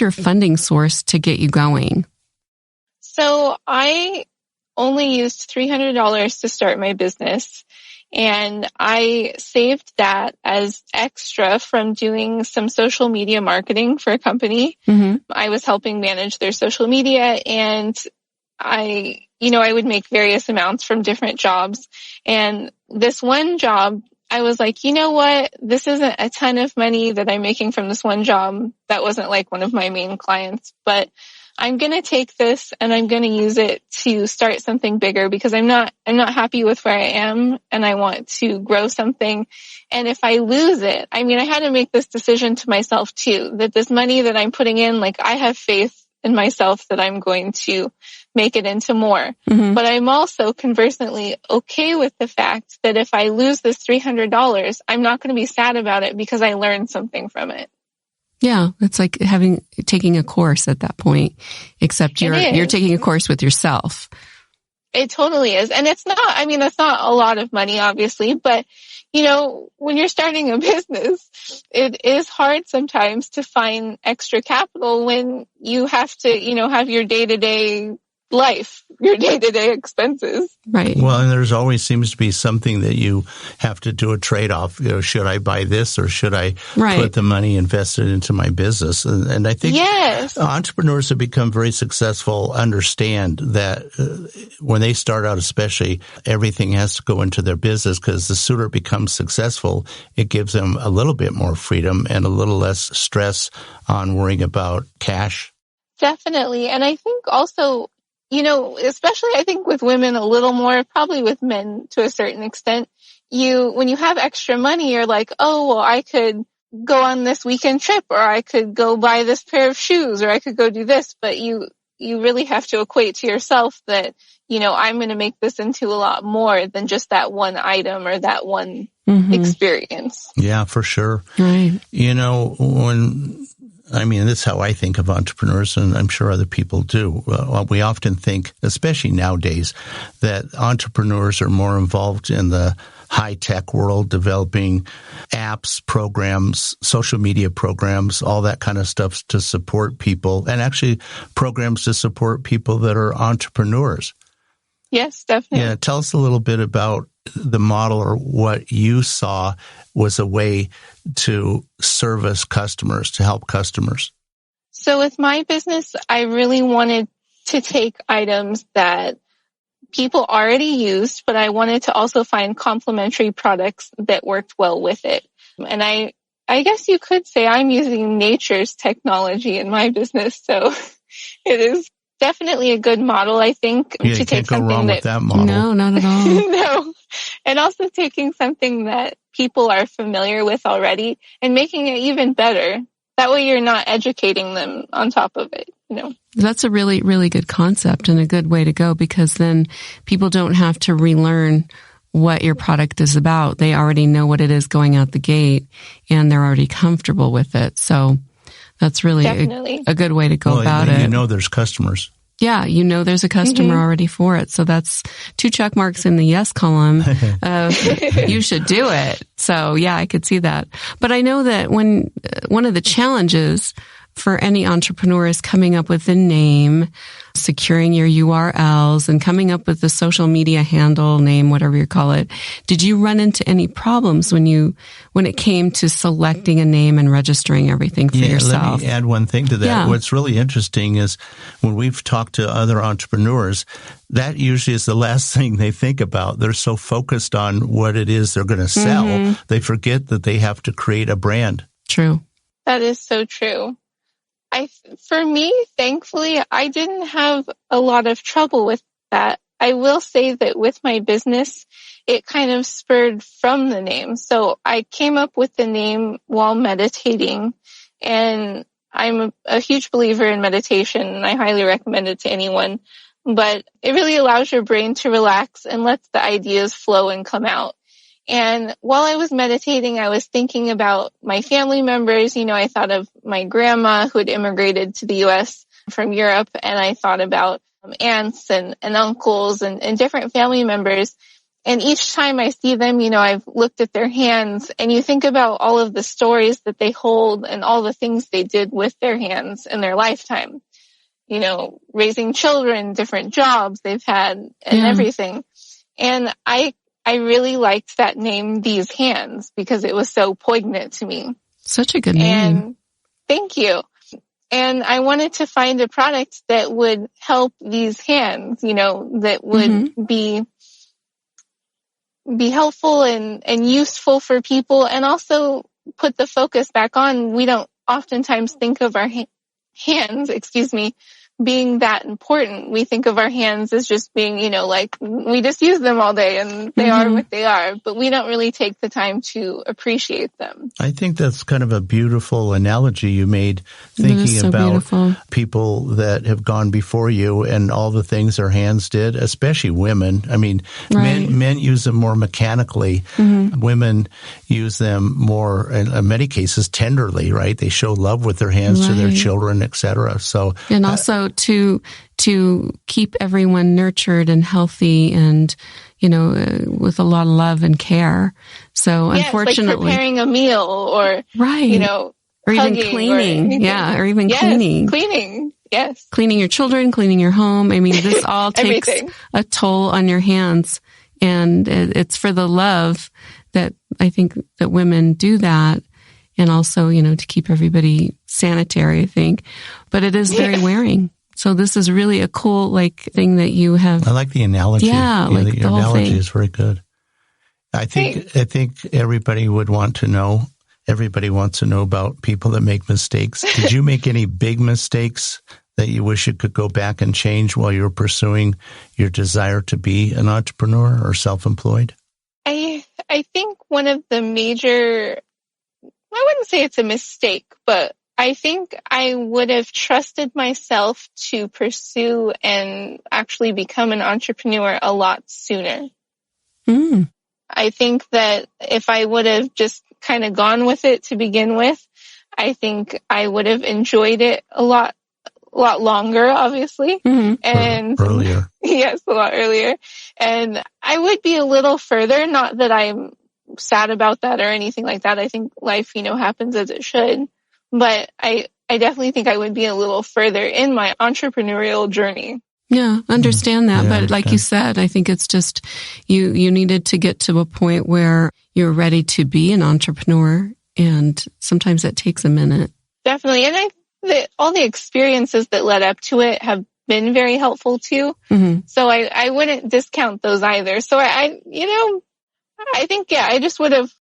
your funding source to get you going? So I only used $300 to start my business. And I saved that as extra from doing some social media marketing for a company. Mm-hmm. I was helping manage their social media, and I would make various amounts from different jobs. And this one job, I was like, you know what? This isn't a ton of money that I'm making from this one job. That wasn't like one of my main clients, but I'm going to take this and I'm going to use it to start something bigger, because I'm not happy with where I am and I want to grow something. And if I lose it, I had to make this decision to myself too, that this money that I'm putting in, like, I have faith in myself that I'm going to make it into more. Mm-hmm. But I'm also conversantly okay with the fact that if I lose this $300, I'm not going to be sad about it because I learned something from it. Yeah, it's like taking a course at that point, except you're taking a course with yourself. It totally is. And it's not, that's not a lot of money, obviously, but when you're starting a business, it is hard sometimes to find extra capital when you have to, have your day-to-day life, your day-to-day expenses. Right. Well, and there's always seems to be something that you have to do a trade-off. Should I buy this or should I put the money invested into my business? And I think entrepreneurs have become very successful understand that when they start out, especially, everything has to go into their business, because the sooner it becomes successful, it gives them a little bit more freedom and a little less stress on worrying about cash. Definitely. And I think also, especially I think with women a little more, probably with men to a certain extent, when you have extra money, you're like, oh, well, I could go on this weekend trip, or I could go buy this pair of shoes, or I could go do this. But you really have to equate to yourself that, I'm going to make this into a lot more than just that one item or that one experience. Yeah, for sure. Right. That's how I think of entrepreneurs, and I'm sure other people do. We often think, especially nowadays, that entrepreneurs are more involved in the high-tech world, developing apps, programs, social media programs, all that kind of stuff to support people, and actually programs to support people that are entrepreneurs. Yes, definitely. Yeah, tell us a little bit about the model, or what you saw was a way to service customers, to help customers. So with my business, I really wanted to take items that people already used, but I wanted to also find complementary products that worked well with it. And I guess you could say I'm using nature's technology in my business. So it is definitely a good model, I think, to take something go wrong with that model. No, not at all. No. And also taking something that people are familiar with already and making it even better. That way you're not educating them on top of it, That's a really, really good concept and a good way to go, because then people don't have to relearn what your product is about. They already know what it is going out the gate, and they're already comfortable with it. So that's really a good way to go about it. There's customers. Yeah, there's a customer already for it. So that's 2 check marks in the yes column of you should do it. So yeah, I could see that. But I know that one of the challenges for any entrepreneur is coming up with a name, securing your URLs, and coming up with the social media handle, name, whatever you call it. Did you run into any problems when it came to selecting a name and registering everything for yourself? Let me add one thing to that. Yeah. What's really interesting is when we've talked to other entrepreneurs, that usually is the last thing they think about. They're so focused on what it is they're going to sell, they forget that they have to create a brand. True. That is so true. For me, thankfully, I didn't have a lot of trouble with that. I will say that with my business, it kind of spurred from the name. So I came up with the name while meditating, and I'm a huge believer in meditation, and I highly recommend it to anyone. But it really allows your brain to relax and lets the ideas flow and come out. And while I was meditating, I was thinking about my family members. I thought of my grandma who had immigrated to the U.S. from Europe, and I thought about aunts and uncles and different family members. And each time I see them, I've looked at their hands, and you think about all of the stories that they hold and all the things they did with their hands in their lifetime. Raising children, different jobs they've had, and everything. And I really liked that name, These Hands, because it was so poignant to me. Such a good name. And thank you. And I wanted to find a product that would help these hands, that would be helpful and useful for people, and also put the focus back on. We don't oftentimes think of our hands, being that important. We think of our hands as just being, we just use them all day and they are what they are, but we don't really take the time to appreciate them. I think that's kind of a beautiful analogy you made, thinking about people that have gone before you and all the things their hands did, especially women. I mean, men use them more mechanically. Women use them more, in many cases, tenderly, right? They show love with their hands to their children, etc. So, and also to keep everyone nurtured and healthy and, with a lot of love and care. So unfortunately, like preparing a meal or, or even cleaning. Or even cleaning. Cleaning. Yes. Cleaning your children, cleaning your home. I mean, this all takes a toll on your hands, and it's for the love that I think that women do that. And also, to keep everybody sanitary, I think. But it is very wearing. So this is really a cool, thing that you have. I like the analogy. Yeah, the analogy thing is very good. I think everybody would want to know. Everybody wants to know about people that make mistakes. Did you make any big mistakes that you wish you could go back and change while you were pursuing your desire to be an entrepreneur or self-employed? I think one of the major, I wouldn't say it's a mistake, but I think I would have trusted myself to pursue and actually become an entrepreneur a lot sooner. I think that if I would have just kind of gone with it to begin with, I think I would have enjoyed it a lot longer, obviously. And earlier. Yes, a lot earlier. And I would be a little further, not that I'm sad about that or anything like that. I think life, happens as it should. But I definitely think I would be a little further in my entrepreneurial journey. Yeah, understand that. But like you said, I think it's just you needed to get to a point where you're ready to be an entrepreneur. And sometimes that takes a minute. Definitely. And all the experiences that led up to it have been very helpful too. So I wouldn't discount those either. So I think, I just would have